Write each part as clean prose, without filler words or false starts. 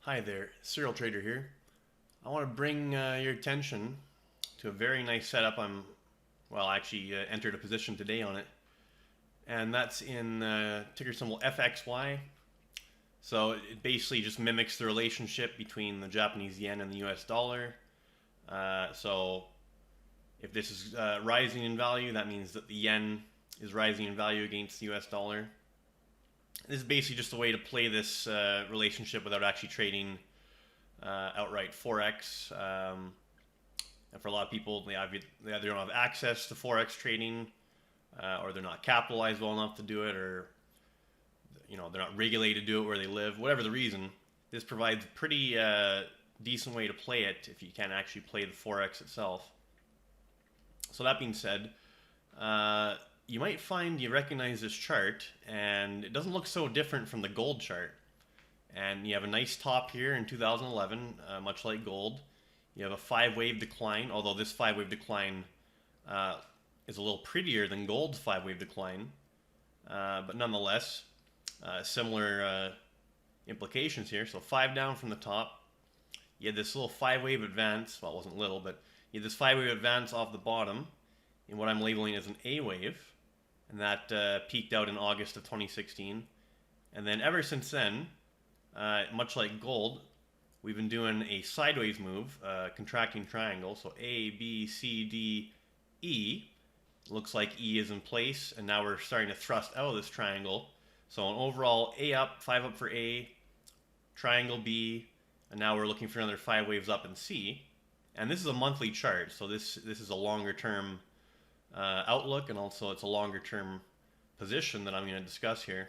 Hi there, Serial Trader here. I want to bring your attention to a very nice setup. Actually entered a position today on it, and that's in ticker symbol FXY. So it basically just mimics the relationship between the Japanese yen and the US dollar. So if this is rising in value, that means that the yen is rising in value against the US dollar. This is basically just a way to play this relationship without actually trading outright forex. And for a lot of people, they either don't have access to forex trading, or they're not capitalized well enough to do it, or they're not regulated to do it where they live. Whatever the reason, this provides a pretty decent way to play it if you can't actually play the forex itself. So that being said, you might find you recognize this chart, and it doesn't look so different from the gold chart. And you have a nice top here in 2011, much like gold. You have a 5-wave decline, although this 5-wave decline is a little prettier than gold's 5-wave decline. But nonetheless, similar implications here. So 5 down from the top. You had this little 5-wave advance. Well, it wasn't little, but you had this 5-wave advance off the bottom in what I'm labeling as an A wave. And that peaked out in August of 2016. And then ever since then, much like gold, we've been doing a sideways move, contracting triangle. So A, B, C, D, E. Looks like E is in place, and now we're starting to thrust out of this triangle. So an overall A up, 5 up for A, triangle B, and now we're looking for another 5 waves up in C. And this is a monthly chart, so this is a longer term outlook, and also it's a longer term position that I'm going to discuss here.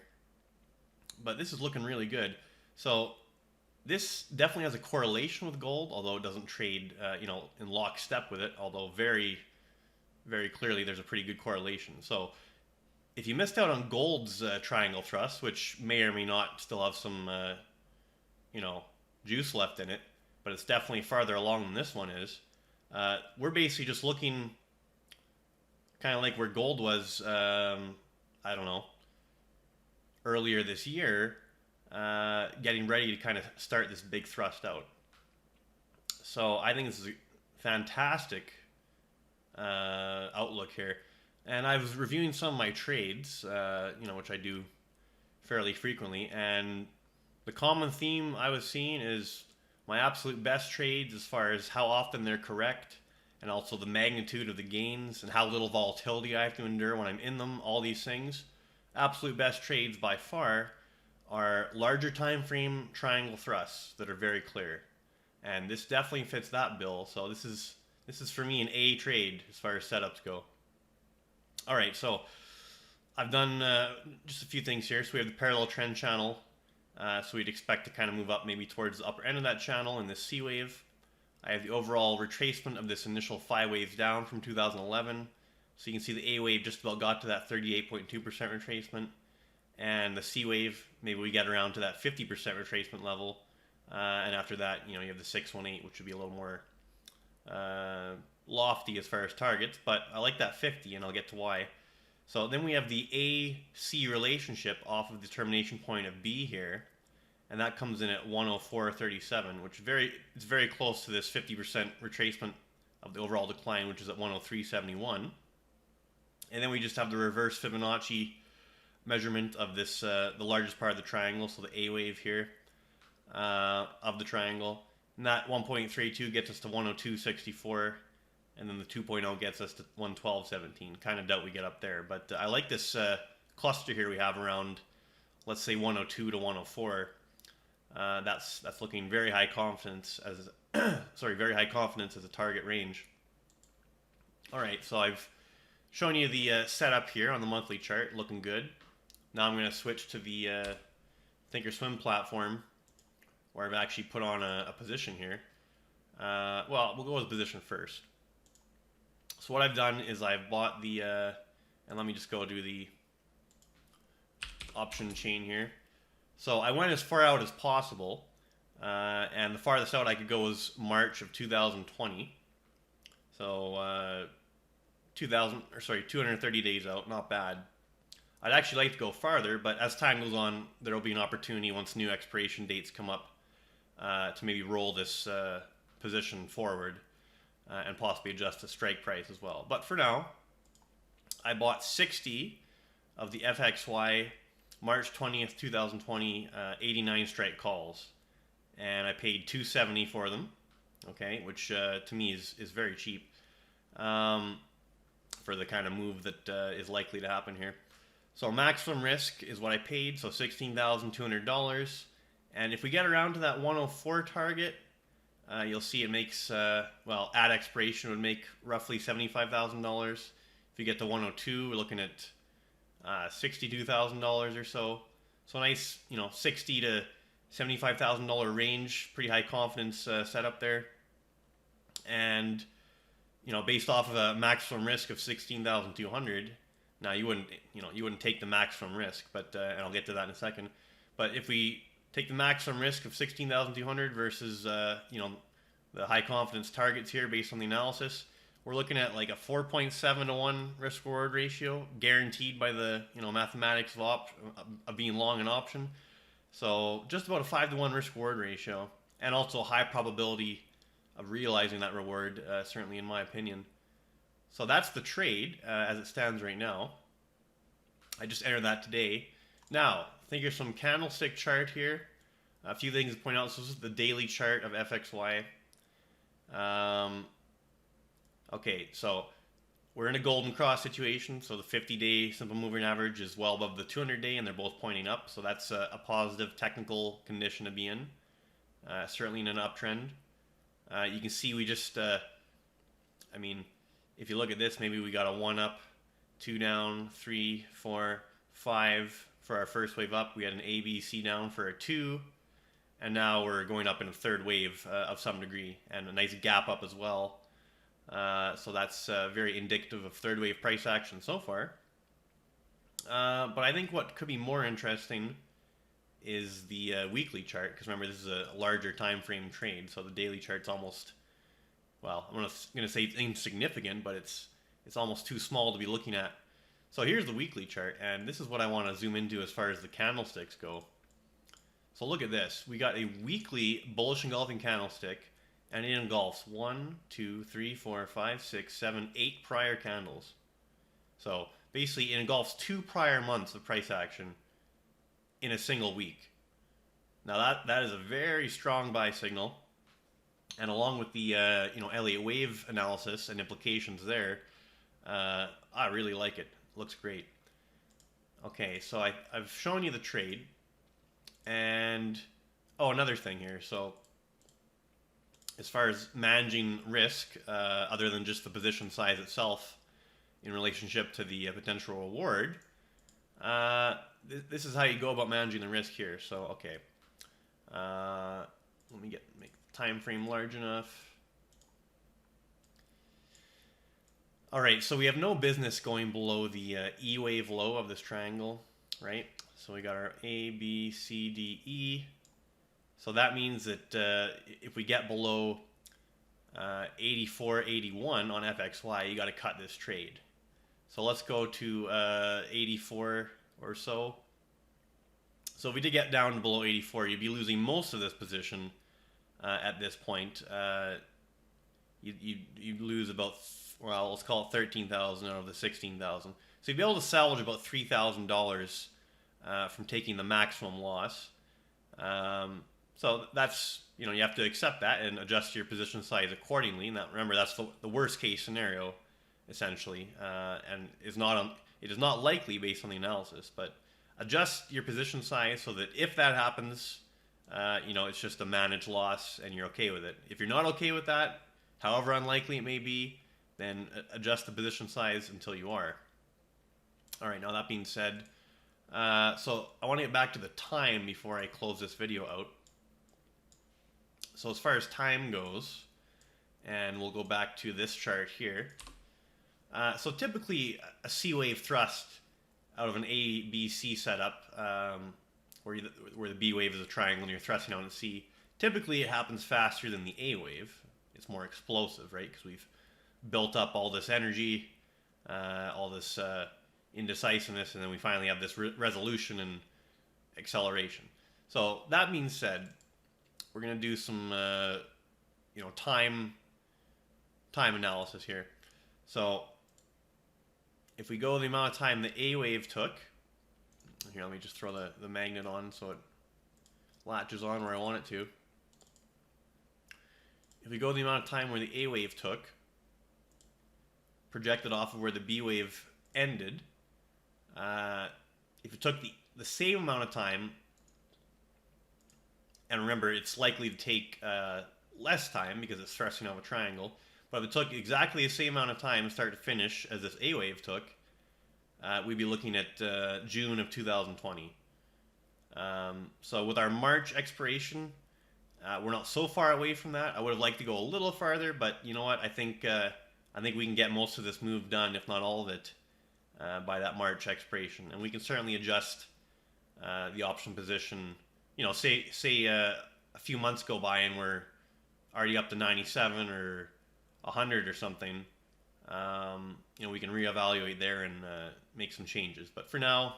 But this is looking really good. So this definitely has a correlation with gold, although it doesn't trade in lockstep with it, although very, very clearly there's a pretty good correlation. So if you missed out on gold's triangle thrust, which may or may not still have some juice left in it, but it's definitely farther along than this one is, we're basically just looking kind of like where gold was, earlier this year, getting ready to kind of start this big thrust out. So I think this is a fantastic outlook here. And I was reviewing some of my trades, which I do fairly frequently, and the common theme I was seeing is my absolute best trades as far as how often they're correct, and also the magnitude of the gains and how little volatility I have to endure when I'm in them, all these things. Absolute best trades by far are larger time frame triangle thrusts that are very clear. And this definitely fits that bill. So this is for me an A trade as far as setups go. All right, so I've done just a few things here. So we have the parallel trend channel. So we'd expect to kind of move up maybe towards the upper end of that channel in this C wave. I have the overall retracement of this initial 5 waves down from 2011. So you can see the A wave just about got to that 38.2% retracement. And the C wave, maybe we get around to that 50% retracement level. And after that, you have the 618, which would be a little more lofty as far as targets. But I like that 50, and I'll get to why. So then we have the A-C relationship off of the termination point of B here. And that comes in at 104.37, which it's very close to this 50% retracement of the overall decline, which is at 103.71. And then we just have the reverse Fibonacci measurement of this, the largest part of the triangle, so the A wave here of the triangle. And that 1.32 gets us to 102.64, and then the 2.0 gets us to 112.17. Kind of doubt we get up there, but I like this cluster here we have around, let's say 102 to 104. That's looking very high confidence as very high confidence as a target range. All right, so I've shown you the setup here on the monthly chart, looking good. Now I'm going to switch to the Thinkorswim platform, where I've actually put on a position here. Well, we'll go with position first. So what I've done is I've bought the, and let me just go do the option chain here. So I went as far out as possible, and the farthest out I could go was March of 2020. So 230 days out, not bad. I'd actually like to go farther, but as time goes on, there will be an opportunity once new expiration dates come up to maybe roll this position forward and possibly adjust the strike price as well. But for now, I bought 60 of the FXY March 20th, 2020 89 strike calls, and I paid $270 for them. Okay, which to me is very cheap for the kind of move that is likely to happen here. So maximum risk is what I paid, so $16,200. And if we get around to that 104 target, you'll see it makes, well, at expiration would make roughly $75,000. If you get to 102, we're looking at $62,000 or so. So a nice, you know, $60 to $75,000 range, pretty high confidence setup there. And, you know, based off of a maximum risk of 16,200, now you wouldn't take the maximum risk, but and I'll get to that in a second. But if we take the maximum risk of 16,200 versus you know, the high confidence targets here based on the analysis, we're looking at like a 4.7 to 1 risk reward ratio, guaranteed by the, you know, mathematics of being long an option. So just about a 5 to 1 risk reward ratio, and also a high probability of realizing that reward, certainly in my opinion. So that's the trade as it stands right now. I just entered that today. Now, think of some candlestick chart here. A few things to point out. So this is the daily chart of FXY. Okay, so we're in a golden cross situation. So the 50-day simple moving average is well above the 200-day, and they're both pointing up. So that's a positive technical condition to be in, certainly in an uptrend. You can see we just, I mean, if you look at this, maybe we got a 1 up, 2 down, 3, 4, 5 for our first wave up. We had an A, B, C down for a 2, and now we're going up in a third wave of some degree, and a nice gap up as well. So that's very indicative of third wave price action so far. But I think what could be more interesting is the weekly chart, because remember, this is a larger time frame trade, so the daily chart's almost, well, I'm gonna say it's insignificant, but it's almost too small to be looking at. So here's the weekly chart, and this is what I want to zoom into as far as the candlesticks go. So look at this. We got a weekly bullish engulfing candlestick, and it engulfs 1, 2, 3, 4, 5, 6, 7, 8 prior candles. So basically it engulfs 2 prior months of price action in a single week. Now that is a very strong buy signal, and along with the you know, Elliott wave analysis and implications there, I really like it. Looks great. Okay, so I've shown you the trade, and oh, another thing here. So as far as managing risk, other than just the position size itself in relationship to the potential reward, this is how you go about managing the risk here. So okay, let me make the time frame large enough. All right, so we have no business going below the E wave low of this triangle, right? So we got our A, B, C, D, E. So that means that if we get below 84, 81 on FXY, you got to cut this trade. So let's go to 84 or so. So if we did get down below 84, you'd be losing most of this position at this point. You'd lose about, well, let's call it 13,000 out of the 16,000. So you'd be able to salvage about $3,000 from taking the maximum loss. So that's, you know, you have to accept that and adjust your position size accordingly. And that, remember, that's the worst case scenario, essentially, and it is not likely based on the analysis. But adjust your position size so that if that happens, you know, it's just a managed loss and you're okay with it. If you're not okay with that, however unlikely it may be, then adjust the position size until you are. All right, now that being said, so I want to get back to the time before I close this video out. So as far as time goes, and we'll go back to this chart here. So typically a C wave thrust out of an A, B, C setup, where the B wave is a triangle and you're thrusting out a C, typically it happens faster than the A wave. It's more explosive, right? Because we've built up all this energy, all this indecisiveness, and then we finally have this resolution and acceleration. So that being said, we're going to do some time analysis here. So if we go the amount of time the A wave took, here, let me just throw the magnet on so it latches on where I want it to. If we go the amount of time where the A wave took, projected off of where the B wave ended, if it took the same amount of time, and remember it's likely to take less time because it's stressing out a triangle, but if it took exactly the same amount of time start to finish as this A wave took, we'd be looking at June of 2020. So with our March expiration, we're not so far away from that. I would have liked to go a little farther, but you know what? I think we can get most of this move done, if not all of it, by that March expiration, and we can certainly adjust the option position. You know, say a few months go by and we're already up to 97 or 100 or something. You know, we can reevaluate there and make some changes. But for now,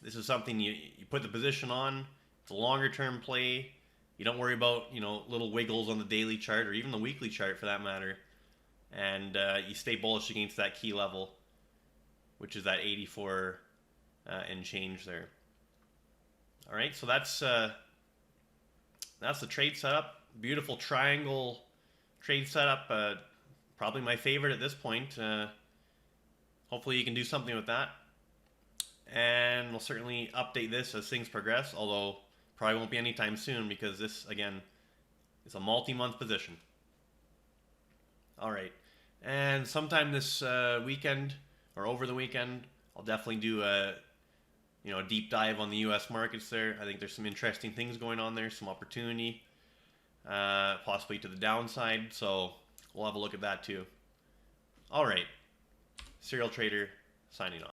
this is something you put the position on. It's a longer term play. You don't worry about, you know, little wiggles on the daily chart or even the weekly chart for that matter. And you stay bullish against that key level, which is that 84 and change there. All right, so that's the trade setup. Beautiful triangle trade setup. Probably my favorite at this point. Hopefully you can do something with that. And we'll certainly update this as things progress, although probably won't be anytime soon because this, again, is a multi-month position. All right, and sometime this weekend or over the weekend, I'll definitely do a deep dive on the U.S. markets there. I think there's some interesting things going on there, some opportunity, possibly to the downside. So we'll have a look at that too. All right, Serial Trader signing off.